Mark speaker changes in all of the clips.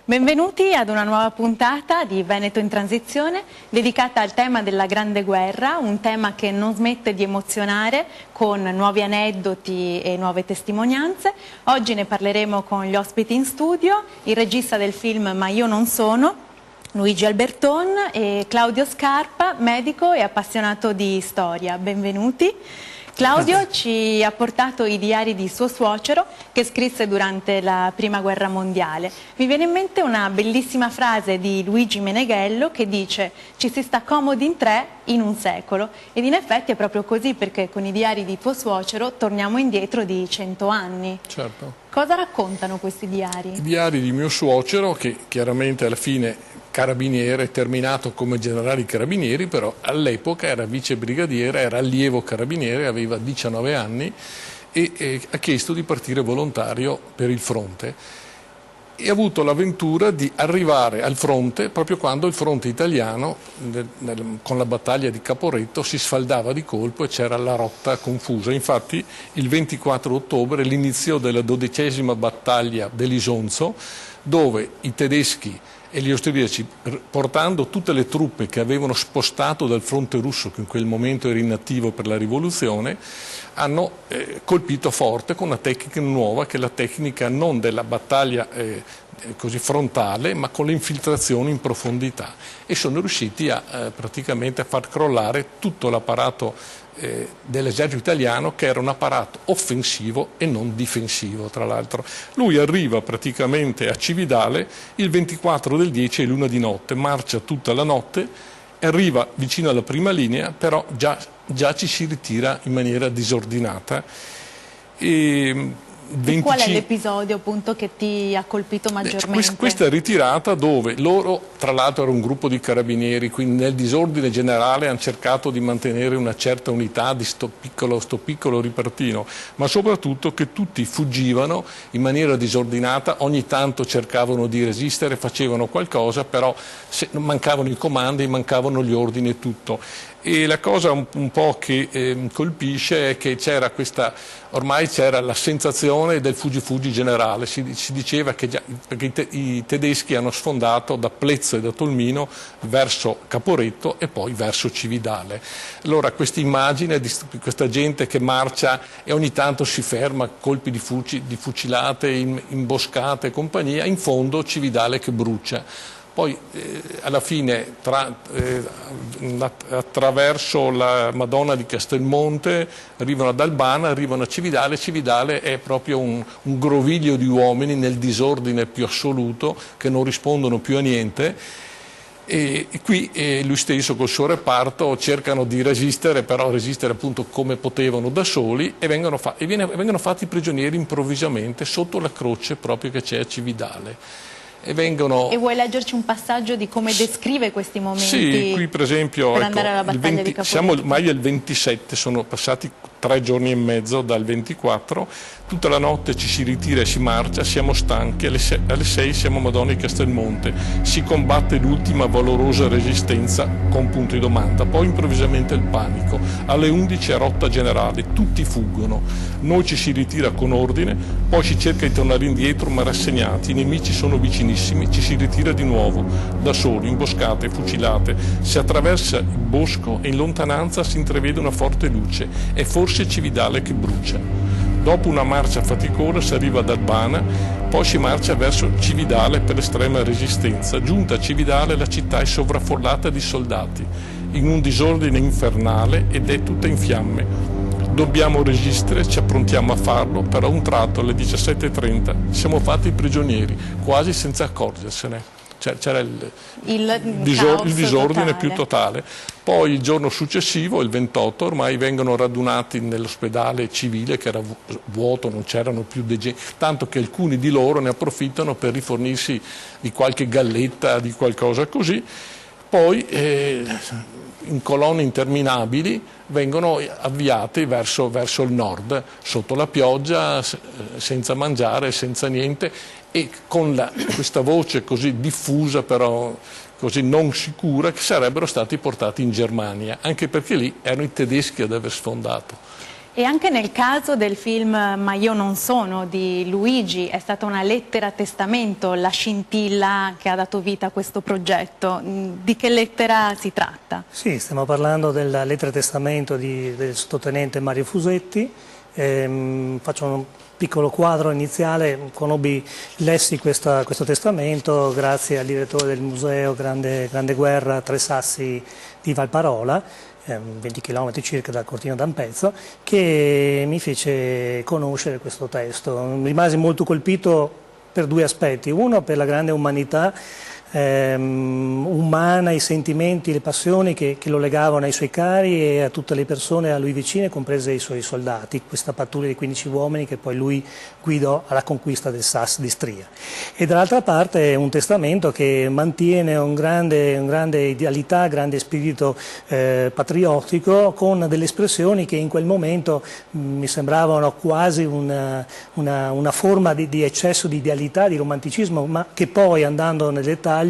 Speaker 1: Benvenuti ad una nuova puntata di Veneto in Transizione dedicata al tema della Grande Guerra, un tema che non smette di emozionare con nuovi aneddoti e nuove testimonianze. Oggi ne parleremo con gli ospiti in studio, il regista del film Ma io non sono, Luigi Alberton, e Claudio Scarpa, medico e appassionato di storia. Benvenuti. Claudio ci ha portato i diari di suo suocero che scrisse durante la Prima Guerra Mondiale. Mi viene in mente una bellissima frase di Luigi Meneghello che dice: ci si sta comodi in tre in un secolo. Ed in effetti è proprio così, perché con i diari di tuo suocero torniamo indietro di 100 anni.
Speaker 2: Certo.
Speaker 1: Cosa raccontano questi diari?
Speaker 2: I diari di mio suocero, che chiaramente alla fine carabiniere, terminato come generale di carabinieri, però all'epoca era vice brigadiere, era allievo carabiniere, aveva 19 anni e ha chiesto di partire volontario per il fronte. E ha avuto l'avventura di arrivare al fronte proprio quando il fronte italiano, con la battaglia di Caporetto, si sfaldava di colpo e c'era la rotta confusa. Infatti il 24 ottobre l'inizio della 12ª battaglia dell'Isonzo, dove i tedeschi e gli austriaci, portando tutte le truppe che avevano spostato dal fronte russo, che in quel momento era inattivo per la rivoluzione, hanno colpito forte con una tecnica nuova, che è la tecnica non della battaglia così frontale, ma con le infiltrazioni in profondità, e sono riusciti praticamente a far crollare tutto l'apparato dell'esercito italiano, che era un apparato offensivo e non difensivo, tra l'altro. Lui arriva praticamente a Cividale il 24 del 10 è luna di notte, marcia tutta la notte, arriva vicino alla prima linea, però già ci si ritira in maniera disordinata.
Speaker 1: Qual è l'episodio appunto che ti ha colpito maggiormente?
Speaker 2: Questa ritirata, dove loro, tra l'altro era un gruppo di carabinieri, quindi nel disordine generale hanno cercato di mantenere una certa unità di sto piccolo ripartino, ma soprattutto che tutti fuggivano in maniera disordinata, ogni tanto cercavano di resistere, facevano qualcosa, però mancavano i comandi, mancavano gli ordini e tutto. E la cosa un po' che colpisce è che ormai c'era la sensazione del fuggi generale. Si diceva che perché i tedeschi hanno sfondato da Plezzo e da Tolmino verso Caporetto e poi verso Cividale. Allora questa immagine di questa gente che marcia e ogni tanto si ferma, colpi di fucilate, imboscate e compagnia, in fondo Cividale che brucia. Poi alla fine attraverso la Madonna di Castelmonte arrivano ad Albana, arrivano a Cividale. Cividale è proprio un groviglio di uomini nel disordine più assoluto, che non rispondono più a niente. E qui lui stesso col suo reparto cercano di resistere, però resistere appunto come potevano da soli, e vengono fatti prigionieri improvvisamente sotto la croce proprio che c'è a Cividale. E
Speaker 1: vuoi leggerci un passaggio di come descrive questi momenti?
Speaker 2: Sì, qui per esempio,
Speaker 1: per andare alla battaglia di Caporetto.
Speaker 2: Siamo ormai al 27, sono passati 3 giorni e mezzo dal 24, tutta la notte ci si ritira e si marcia, siamo stanchi, alle 6 siamo a Madonna di Castelmonte, si combatte l'ultima valorosa resistenza con punto di domanda, poi improvvisamente il panico, alle 11 è rotta generale, tutti fuggono, noi ci si ritira con ordine, poi si cerca di tornare indietro ma rassegnati, i nemici sono vicinissimi, ci si ritira di nuovo, da soli, imboscate, fucilate, si attraversa il bosco e in lontananza si intravede una forte luce, è forse Cividale che brucia. Dopo una marcia faticosa si arriva ad Albana, poi si marcia verso Cividale per estrema resistenza. Giunta a Cividale la città è sovraffollata di soldati, in un disordine infernale, ed è tutta in fiamme. Dobbiamo resistere, ci approntiamo a farlo, però a un tratto alle 17:30 siamo fatti prigionieri, quasi senza accorgersene. C'era il disordine più totale. Poi il giorno successivo, il 28, ormai vengono radunati nell'ospedale civile, che era vuoto, non c'erano più tanto che alcuni di loro ne approfittano per rifornirsi di qualche galletta, di qualcosa così. Poi in colonne interminabili vengono avviati verso il nord, sotto la pioggia, senza mangiare, senza niente, e con questa voce così diffusa, però così non sicura, che sarebbero stati portati in Germania, anche perché lì erano i tedeschi ad aver sfondato.
Speaker 1: E anche nel caso del film Ma io non sono di Luigi è stata una lettera testamento, la scintilla che ha dato vita a questo progetto. Di che lettera si tratta?
Speaker 3: Sì, stiamo parlando della lettera testamento del sottotenente Mario Fusetti. Faccio un piccolo quadro iniziale. Lessi questo testamento grazie al direttore del museo Grande Guerra Tre Sassi di Valparola, 20 km circa dal Cortino d'Ampezzo, che mi fece conoscere questo testo. Rimasi molto colpito per due aspetti: uno, per la grande umanità umana, i sentimenti, le passioni che lo legavano ai suoi cari e a tutte le persone a lui vicine, comprese i suoi soldati, questa pattuglia di 15 uomini che poi lui guidò alla conquista del Sas di Istria. E dall'altra parte è un testamento che mantiene un grande idealità, grande spirito patriottico, con delle espressioni che in quel momento mi sembravano quasi una forma di eccesso di idealità, di romanticismo, ma che poi, andando nel dettaglio,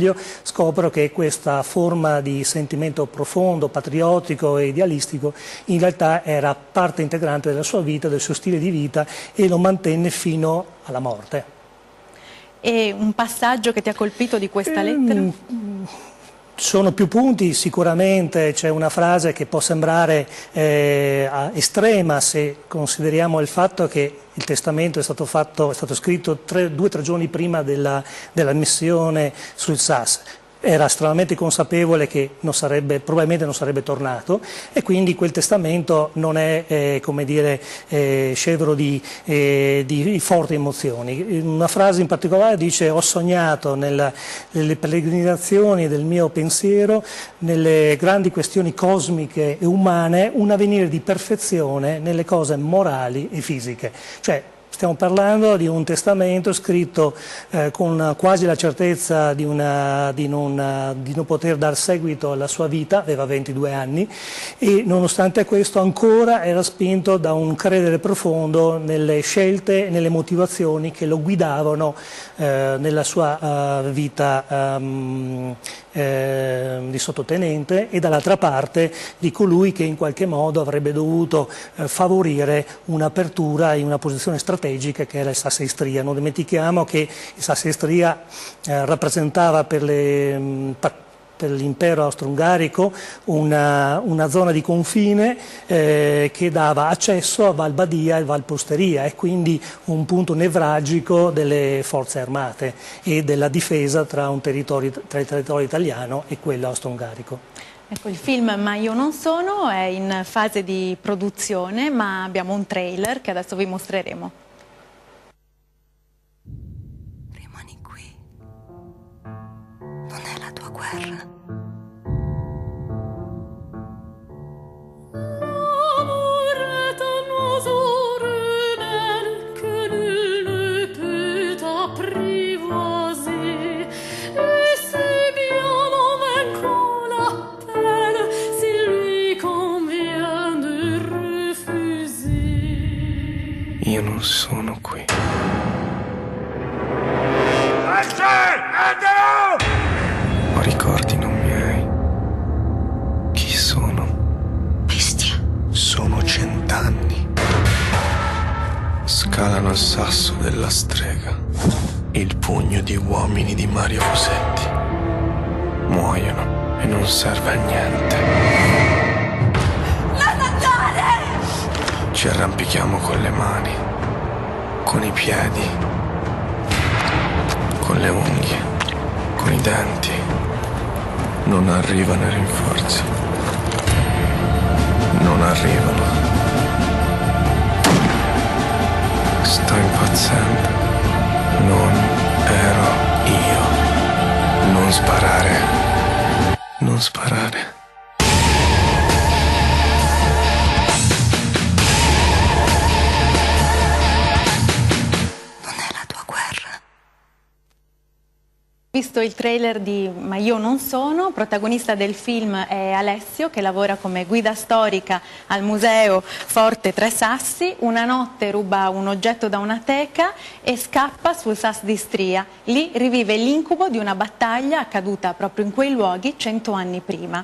Speaker 3: scopro che questa forma di sentimento profondo, patriottico e idealistico in realtà era parte integrante della sua vita, del suo stile di vita, e lo mantenne fino alla morte.
Speaker 1: E un passaggio che ti ha colpito di questa lettera?
Speaker 3: Sono più punti, sicuramente c'è una frase che può sembrare estrema se consideriamo il fatto che il testamento è stato scritto 2 o 3 giorni prima della missione sul Sas. Era estremamente consapevole che probabilmente non sarebbe tornato, e quindi quel testamento non è, come dire, scevro di forti emozioni. Una frase in particolare dice: ho sognato nelle peregrinazioni del mio pensiero, nelle grandi questioni cosmiche e umane, un avvenire di perfezione nelle cose morali e fisiche. Cioè, stiamo parlando di un testamento scritto con quasi la certezza di non poter dar seguito alla sua vita. Aveva 22 anni e nonostante questo ancora era spinto da un credere profondo nelle scelte e nelle motivazioni che lo guidavano nella sua vita di sottotenente, e dall'altra parte di colui che in qualche modo avrebbe dovuto favorire un'apertura in una posizione strategica che era il Sas Istria. Non dimentichiamo che il Sas Istria rappresentava per l'impero austro-ungarico una zona di confine che dava accesso a Val Badia e Val Posteria, e quindi un punto nevralgico delle forze armate e della difesa tra il territorio italiano e quello austro-ungarico.
Speaker 1: Ecco, il film Ma io non sono è in fase di produzione, ma abbiamo un trailer che adesso vi mostreremo.
Speaker 4: Rimani qui. Non è la tua guerra.
Speaker 5: Io non sono qui. Ho ricordi non miei. Chi sono?
Speaker 4: Bestia.
Speaker 5: Sono 100 anni. Scalano il sasso della strega. Il pugno di uomini di Mario Fusetti. Muoiono e non serve a niente. Ci arrampichiamo con le mani, con i piedi, con le unghie, con i denti. Non arrivano i rinforzi. Non arrivano. Sto impazzendo. Non ero io. Non sparare. Non sparare.
Speaker 1: Visto il trailer di Ma io non sono, protagonista del film è Alessio, che lavora come guida storica al museo Forte Tre Sassi. Una notte ruba un oggetto da una teca e scappa sul Sas di Istria. Lì rivive l'incubo di una battaglia accaduta proprio in quei luoghi 100 anni prima.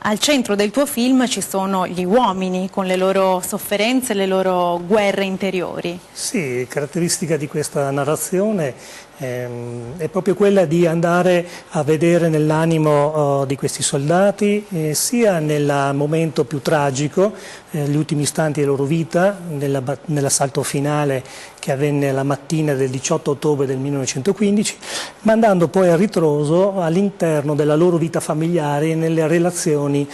Speaker 1: al centro del tuo film ci sono gli uomini con le loro sofferenze, le loro guerre interiori.
Speaker 3: Sì, caratteristica di questa narrazione è proprio quella di andare a vedere nell'animo di questi soldati, sia nel momento più tragico, gli ultimi istanti della loro vita, nell'assalto finale che avvenne la mattina del 18 ottobre del 1915, ma andando poi a ritroso all'interno della loro vita familiare e nelle relazioni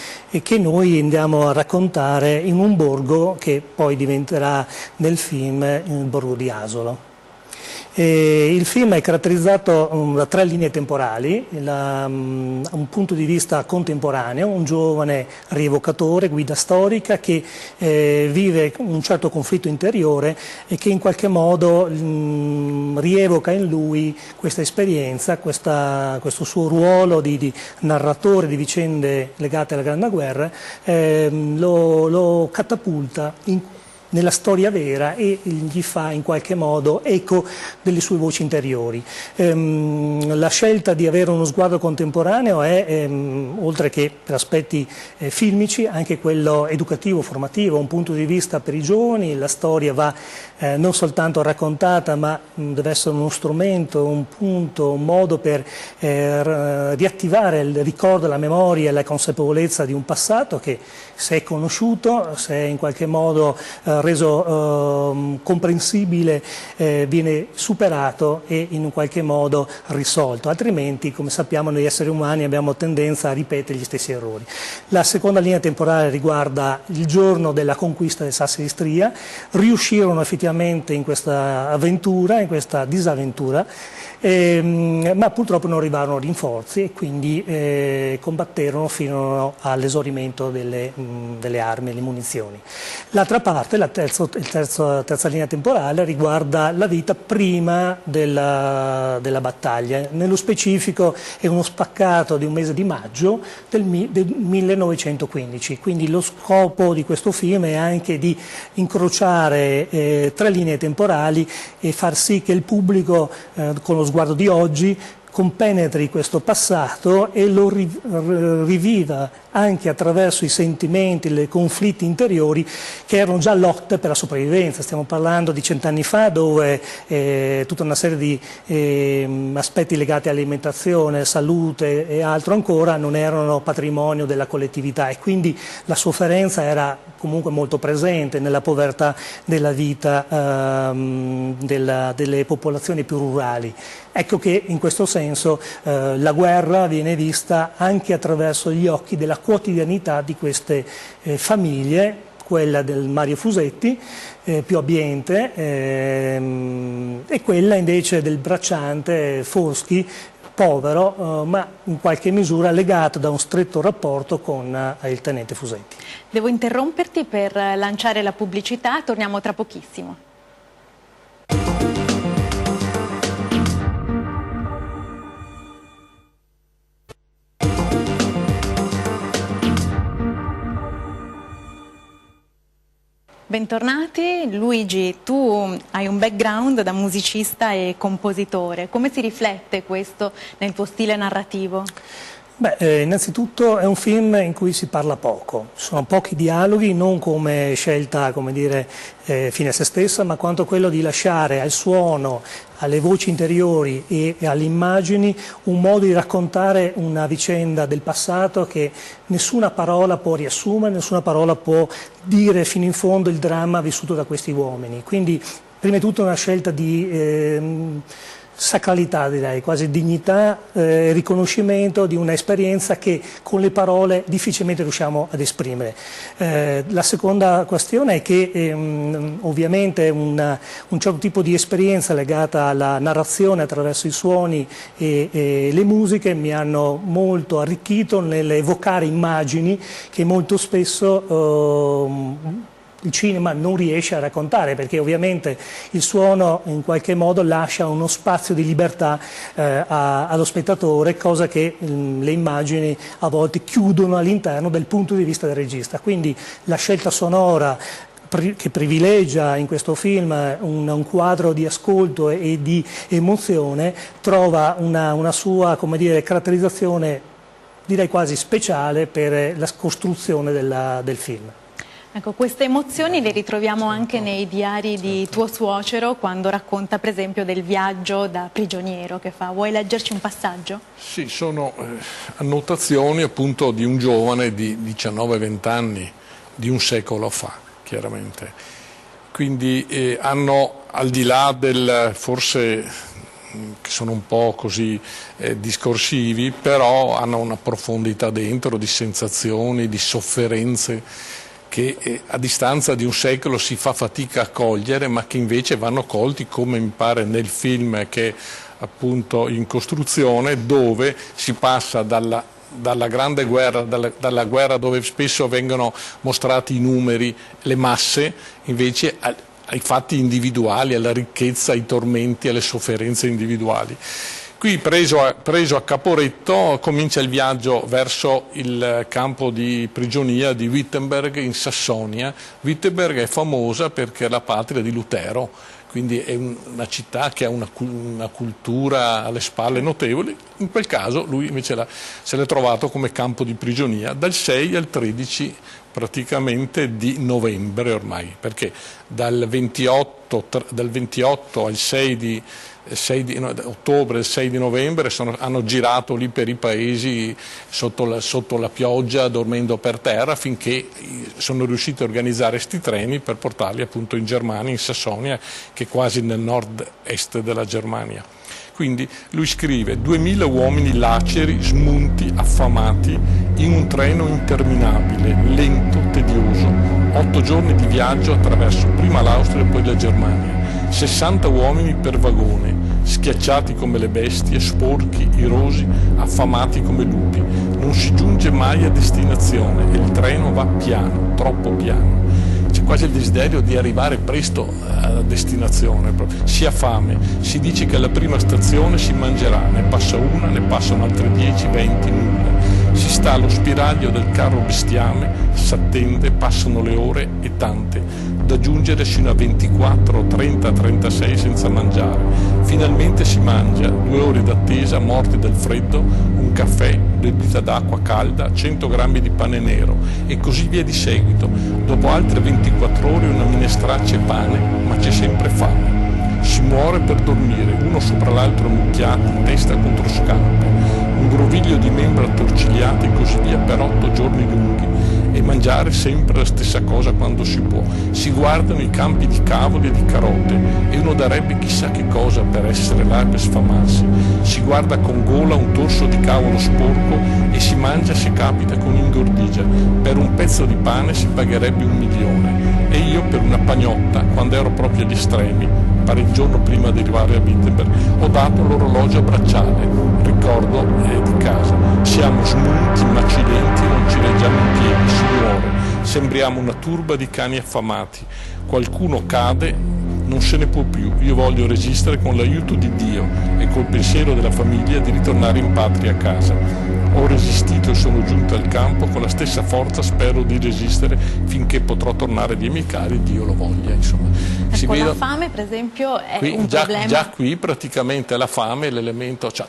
Speaker 3: che noi andiamo a raccontare in un borgo che poi diventerà nel film il borgo di Asolo. Il film è caratterizzato da 3 linee temporali, un punto di vista contemporaneo, un giovane rievocatore, guida storica che vive un certo conflitto interiore e che in qualche modo rievoca in lui questa esperienza, questo suo ruolo di narratore di vicende legate alla Grande Guerra, lo catapulta nella storia vera e gli fa in qualche modo eco delle sue voci interiori. La scelta di avere uno sguardo contemporaneo è, oltre che per aspetti filmici, anche quello educativo, formativo, un punto di vista per i giovani. La storia va non soltanto raccontata, ma deve essere uno strumento, un punto, un modo per riattivare il ricordo, la memoria e la consapevolezza di un passato che, se è conosciuto, se è in qualche modo reso comprensibile, viene superato e in qualche modo risolto, altrimenti, come sappiamo, noi esseri umani abbiamo tendenza a ripetere gli stessi errori. La seconda linea temporale riguarda il giorno della conquista del Sassi di Stria. Riuscirono effettivamente in questa avventura, in questa disavventura, ma purtroppo non arrivarono rinforzi e quindi combatterono fino all'esaurimento delle armi e le munizioni. L'altra parte, la terza linea temporale, riguarda la vita prima della battaglia. Nello specifico è uno spaccato di un mese di maggio del 1915, quindi lo scopo di questo film è anche di incrociare 3 linee temporali e far sì che il pubblico, con lo sguardo di oggi, compenetri questo passato e lo riviva anche attraverso i sentimenti, i conflitti interiori che erano già lotte per la sopravvivenza. Stiamo parlando di 100 anni fa, dove tutta una serie di aspetti legati all'alimentazione, salute e altro ancora non erano patrimonio della collettività, e quindi la sofferenza era comunque molto presente nella povertà della vita delle popolazioni più rurali. Ecco che in questo senso la guerra viene vista anche attraverso gli occhi della quotidianità di queste famiglie, quella del Mario Fusetti, più abbiente, e quella invece del bracciante Foschi, povero, ma in qualche misura legato da un stretto rapporto con il tenente Fusetti.
Speaker 1: Devo interromperti per lanciare la pubblicità, torniamo tra pochissimo. Bentornati. Luigi, tu hai un background da musicista e compositore. Come si riflette questo nel tuo stile narrativo?
Speaker 3: Beh, innanzitutto è un film in cui si parla poco, sono pochi dialoghi, non come scelta, come dire, fine a se stessa, ma quanto quello di lasciare al suono, alle voci interiori e alle immagini un modo di raccontare una vicenda del passato che nessuna parola può riassumere, nessuna parola può dire fino in fondo il dramma vissuto da questi uomini. Quindi, prima di tutto, una scelta di sacralità, direi, quasi dignità, riconoscimento di un'esperienza che con le parole difficilmente riusciamo ad esprimere. La seconda questione è che ovviamente un certo tipo di esperienza legata alla narrazione attraverso i suoni e le musiche mi hanno molto arricchito nell'evocare immagini che molto spesso il cinema non riesce a raccontare, perché ovviamente il suono in qualche modo lascia uno spazio di libertà allo spettatore, cosa che le immagini a volte chiudono all'interno del punto di vista del regista. Quindi la scelta sonora che privilegia in questo film un quadro di ascolto e di emozione trova una sua, come dire, caratterizzazione direi quasi speciale per la costruzione del film.
Speaker 1: Ecco, queste emozioni le ritroviamo anche nei diari di tuo suocero, quando racconta per esempio del viaggio da prigioniero che fa. Vuoi leggerci un passaggio?
Speaker 2: Sì, sono annotazioni appunto di un giovane di 19-20 anni, di un secolo fa, chiaramente. Quindi hanno, al di là del forse che sono un po' così discorsivi, però hanno una profondità dentro di sensazioni, di sofferenze che a distanza di un secolo si fa fatica a cogliere, ma che invece vanno colti, come mi pare nel film che è appunto in costruzione, dove si passa dalla grande guerra, dalla guerra dove spesso vengono mostrati i numeri, le masse, invece ai fatti individuali, alla ricchezza, ai tormenti, alle sofferenze individuali. Qui preso a Caporetto comincia il viaggio verso il campo di prigionia di Wittenberg in Sassonia. Wittenberg è famosa perché è la patria di Lutero, quindi è una città che ha una cultura alle spalle notevoli. In quel caso lui invece se l'è trovato come campo di prigionia dal 6 al 13 praticamente di novembre ormai, perché dal 28 al 6 di ottobre, il 6 di novembre hanno girato lì per i paesi sotto la pioggia, dormendo per terra, finché sono riusciti a organizzare questi treni per portarli appunto in Germania, in Sassonia, che è quasi nel nord-est della Germania. Quindi lui scrive: 2000 uomini laceri, smunti, affamati, in un treno interminabile, lento, tedioso, 8 giorni di viaggio attraverso prima l'Austria e poi la Germania. 60 uomini per vagone, schiacciati come le bestie, sporchi, irosi, affamati come lupi. Non si giunge mai a destinazione e il treno va piano, troppo piano. C'è quasi il desiderio di arrivare presto a destinazione. Si ha fame, si dice che alla prima stazione si mangerà, ne passa una, ne passano altre 10, 20, nulla. Si sta allo spiraglio del carro bestiame, s'attende, passano le ore e tante, da giungere sino a 24, 30, 36 senza mangiare. Finalmente si mangia, 2 ore d'attesa, morti del freddo, un caffè, 2 bibite d'acqua calda, 100 grammi di pane nero e così via di seguito. Dopo altre 24 ore una minestraccia e pane, ma c'è sempre fame. Si muore per dormire, uno sopra l'altro ammucchiati, testa contro scarpe. Un groviglio di membra attorcigliate e così via per 8 giorni lunghi, e mangiare sempre la stessa cosa quando si può. Si guardano i campi di cavoli e di carote e uno darebbe chissà che cosa per essere là e per sfamarsi. Si guarda con gola un torso di cavolo sporco e si mangia se capita con ingordigia. Per un pezzo di pane si pagherebbe 1 milione e io per una pagnotta, quando ero proprio agli estremi, pare il giorno prima di arrivare a Wittenberg, ho dato l'orologio a bracciale, ricordo di casa. Siamo smunti, macilenti, non ci reggiamo in piedi, si muore, sembriamo una turba di cani affamati. Qualcuno cade, non se ne può più. Io voglio resistere con l'aiuto di Dio e col pensiero della famiglia di ritornare in patria a casa. Ho resistito e sono giunto al campo, con la stessa forza spero di resistere finché potrò tornare dai miei cari, Dio lo voglia. Insomma,
Speaker 1: ecco, la fame per esempio è un problema.
Speaker 2: Già qui praticamente la fame è l'elemento, cioè,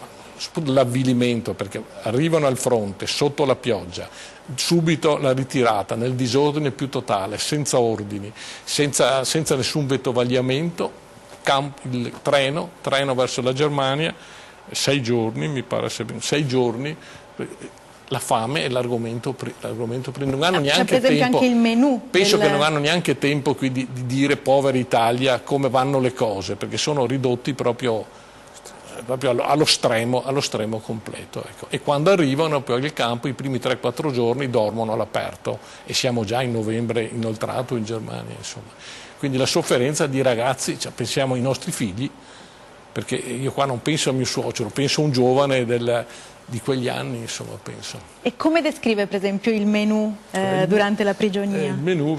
Speaker 2: l'avvilimento, perché arrivano al fronte sotto la pioggia, subito la ritirata nel disordine più totale, senza ordini, senza nessun vettovagliamento, il treno verso la Germania, 6 giorni, mi pare, 6 giorni. La fame è l'argomento non hanno neanche
Speaker 1: per esempio
Speaker 2: tempo,
Speaker 1: anche il menù
Speaker 2: penso che non hanno neanche tempo qui di dire povera Italia come vanno le cose, perché sono ridotti proprio allo stremo completo, ecco. E quando arrivano poi al campo i primi 3-4 giorni dormono all'aperto e siamo già in novembre inoltrato in Germania, insomma. Quindi la sofferenza di ragazzi, cioè, pensiamo ai nostri figli, perché io qua non penso a mio suocero, penso a un giovane di quegli anni, insomma, penso.
Speaker 1: E come descrive per esempio il menù durante la prigionia?
Speaker 2: Il menù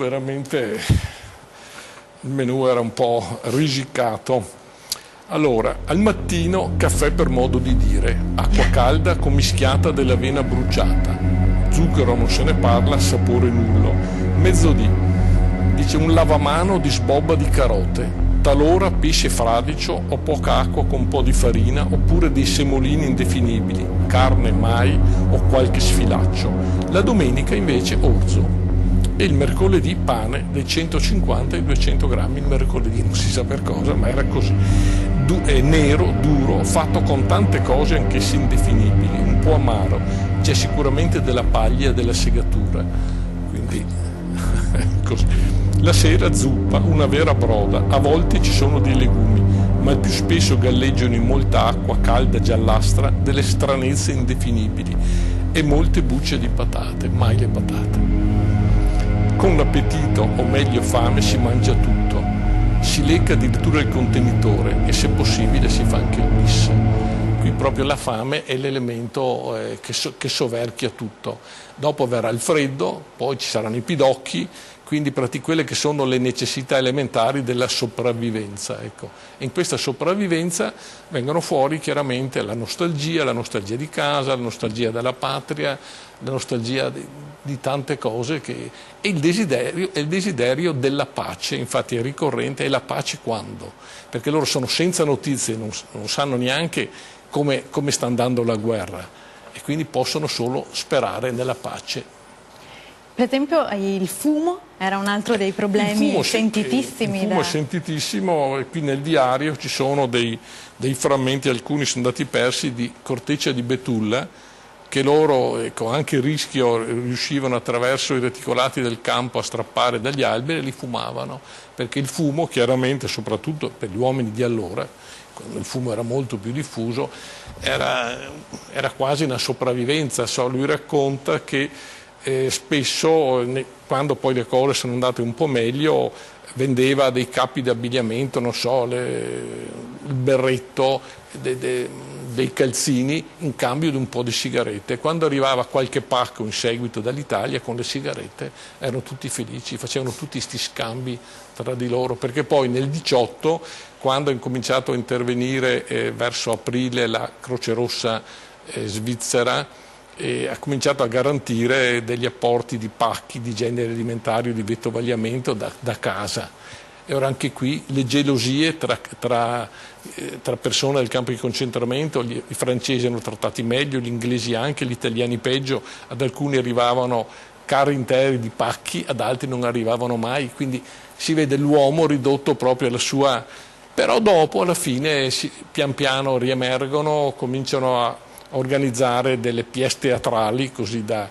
Speaker 2: era un po' risicato. Allora, al mattino caffè per modo di dire, acqua calda commischiata dell'avena bruciata, zucchero non se ne parla, sapore nullo. Mezzodì, dice un lavamano di sbobba di carote, talora pesce fradicio o poca acqua con un po' di farina oppure dei semolini indefinibili, carne mai o qualche sfilaccio. La domenica invece orzo. E il mercoledì pane dai 150 ai 200 grammi, il mercoledì non si sa per cosa, ma era così. È nero, duro, fatto con tante cose anch'esse indefinibili, un po' amaro, c'è sicuramente della paglia e della segatura, quindi così. La sera zuppa, una vera broda, a volte ci sono dei legumi, ma il più spesso galleggiano in molta acqua calda giallastra delle stranezze indefinibili e molte bucce di patate, mai le patate. Con l'appetito, o meglio fame, si mangia tutto, si lecca addirittura il contenitore e se possibile si fa anche il bis. Qui proprio la fame è l'elemento che soverchia tutto. Dopo verrà il freddo, poi ci saranno i pidocchi, quindi quelle che sono le necessità elementari della sopravvivenza. Ecco. E in questa sopravvivenza vengono fuori chiaramente la nostalgia di casa, la nostalgia della patria, la nostalgia di tante cose e il desiderio della pace. Infatti è ricorrente, è la pace quando? Perché loro sono senza notizie, non sanno neanche come sta andando la guerra e quindi possono solo sperare nella pace.
Speaker 1: Per esempio il fumo era un altro dei problemi sentitissimi.
Speaker 2: Il fumo è sentitissimo e qui nel diario ci sono dei frammenti, alcuni sono andati persi, di corteccia di betulla che loro, anche il rischio, riuscivano attraverso i reticolati del campo a strappare dagli alberi e li fumavano, perché il fumo chiaramente, soprattutto per gli uomini di allora, quando il fumo era molto più diffuso, era quasi una sopravvivenza. Lui racconta che spesso, quando poi le cose sono andate un po' meglio, vendeva dei capi d'abbigliamento, non so, il berretto, dei calzini in cambio di un po' di sigarette. Quando arrivava qualche pacco in seguito dall'Italia con le sigarette erano tutti felici, facevano tutti questi scambi tra di loro, perché poi nel 18, quando ha incominciato a intervenire verso aprile la Croce Rossa svizzera, ha cominciato a garantire degli apporti di pacchi di genere alimentario, di vettovaliamento da casa. E ora anche qui le gelosie tra persone del campo di concentramento, i francesi hanno trattati meglio, gli inglesi anche, gli italiani peggio, ad alcuni arrivavano carri interi di pacchi, ad altri non arrivavano mai, quindi si vede l'uomo ridotto proprio alla sua... Però dopo alla fine pian piano riemergono, cominciano a organizzare delle pièce teatrali così da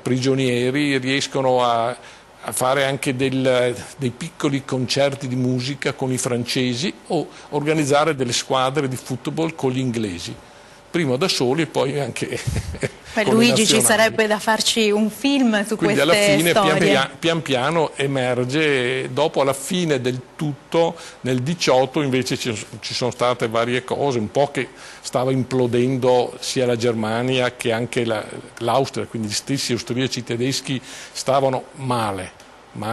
Speaker 2: prigionieri, riescono a fare anche dei piccoli concerti di musica con i francesi o organizzare delle squadre di football con gli inglesi, prima da soli e poi anche
Speaker 1: per Luigi ci sarebbe da farci un film su
Speaker 2: quindi
Speaker 1: queste
Speaker 2: alla fine
Speaker 1: storie.
Speaker 2: pian piano emerge, dopo alla fine del tutto nel 18 invece ci sono state varie cose, un po' che stava implodendo sia la Germania che anche l'Austria, quindi gli stessi austriaci tedeschi stavano male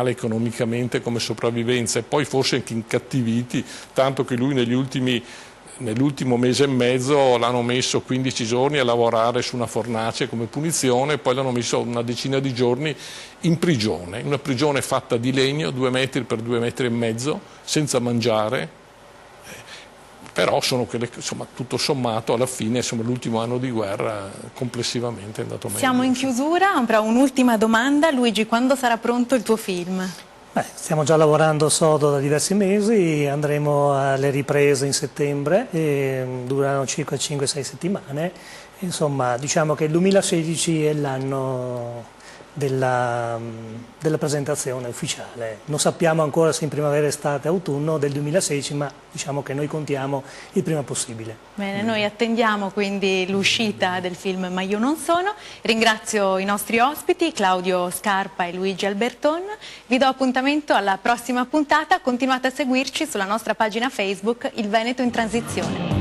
Speaker 2: economicamente come sopravvivenza e poi forse anche incattiviti, tanto che lui nell'ultimo mese e mezzo l'hanno messo 15 giorni a lavorare su una fornace come punizione, poi l'hanno messo una decina di giorni in prigione, una prigione fatta di legno, 2 metri per 2 metri e mezzo, senza mangiare, però sono quelle, insomma, tutto sommato alla fine, insomma, l'ultimo anno di guerra complessivamente è andato meglio.
Speaker 1: Siamo in chiusura, però un'ultima domanda. Luigi, quando sarà pronto il tuo film?
Speaker 3: Stiamo già lavorando sodo da diversi mesi, andremo alle riprese in settembre e durano circa 5-6 settimane. Insomma, diciamo che il 2016 è l'anno della presentazione ufficiale. Non sappiamo ancora se in primavera, estate, autunno del 2016, ma diciamo che noi contiamo il prima possibile.
Speaker 1: Bene, noi attendiamo quindi l'uscita del film Ma io non sono. Ringrazio i nostri ospiti, Claudio Scarpa e Luigi Alberton. Vi do appuntamento alla prossima puntata. Continuate a seguirci sulla nostra pagina Facebook Il Veneto in Transizione.